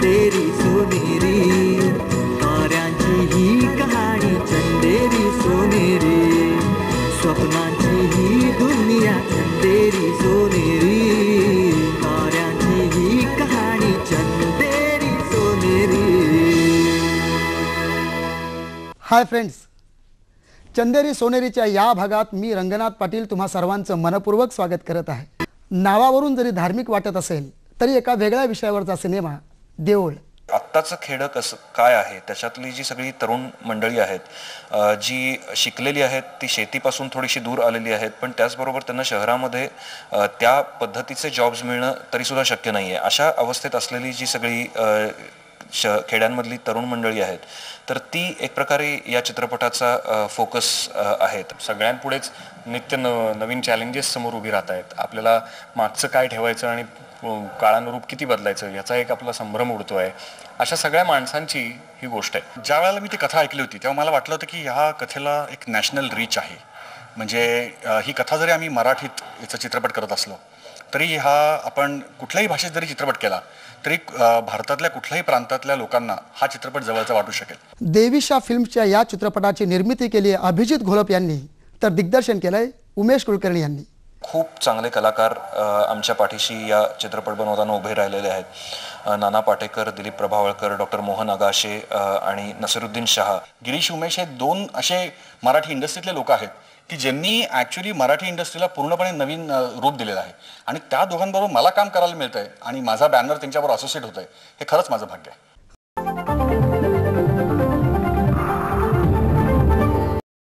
चंदेरी सोनेरी, ताऱ्यांची ही कहाणी चंदेरी सोनेरी, स्वप्नांची ही दुनिया चंदेरी सोनेरी, ताऱ्यांची ही कहाणी चंदेरी सोनेरी. हाय फ्रेंड्स, चंदेरी सोनेरीच्या या भागात मी रंगनाथ पाटील तुम्हा सर्वांचं मनपूर्वक स्वागत करत आहे. नावावरून जरी धार्मिक वाटत असेल तरी एका वेगळ्या विषयावरचा सिनेमा देऊळ. आत्ताचं खेडं कसं काय आहे, त्याच्यातली जी सगळी तरुण मंडळी आहेत, जी शिकलेली आहेत, ती शेतीपासून थोडीशी दूर आलेली आहेत, पण त्याचबरोबर त्यांना शहरामध्ये त्या पद्धतीचे जॉब्स मिळणं तरीसुद्धा शक्य नाही आहे. अशा अवस्थेत असलेली जी सगळी खेड्यांमधली तरुण मंडळी आहेत, तर ती एक प्रकारे या चित्रपटाचा फोकस आहेत. सगळ्यांपुढेच नित्य नवीन चॅलेंजेस समोर उभी राहत आहेत. आपल्याला मागचं काय ठेवायचं आणि काळानुरूप किती बदलायचं याचा एक आपला संभ्रम उडतो आहे. अशा सगळ्या माणसांची ही गोष्ट आहे. ज्या वेळेला मी ती कथा ऐकली होती तेव्हा मला वाटलं होतं की ह्या कथेला एक नॅशनल रीच आहे. म्हणजे ही कथा जरी आम्ही मराठीत याचा चित्रपट करत असलो तरी हा आपण कुठल्याही भाषेत जरी चित्रपट केला तरी भारतातल्या कुठल्याही प्रांतातल्या लोकांना हा चित्रपट जवळचा वाटू शकेल. देवीशा फिल्म्सच्या या चित्रपटाची निर्मिती केली आहे अभिजित घोलप यांनी, तर दिग्दर्शन केलंय उमेश कुलकर्णी यांनी. खूप चांगले कलाकार आमच्या पाठीशी या चित्रपट बनवताना उभे राहिलेले आहेत. नाना पाटेकर, दिलीप प्रभावळकर, डॉक्टर मोहन आगाशे आणि नसिरुद्दीन शाह. गिरीश उमेश हे दोन असे मराठी इंडस्ट्रीतले लोक आहेत की ज्यांनी ॲक्च्युली मराठी इंडस्ट्रीला पूर्णपणे नवीन रूप दिलेलं आहे. आणि त्या दोघांबरोबर मला काम करायला मिळतंय आणि माझा बॅनर त्यांच्याबरोबर असोसिएट होत आहे, हे खरंच माझं भाग्य आहे.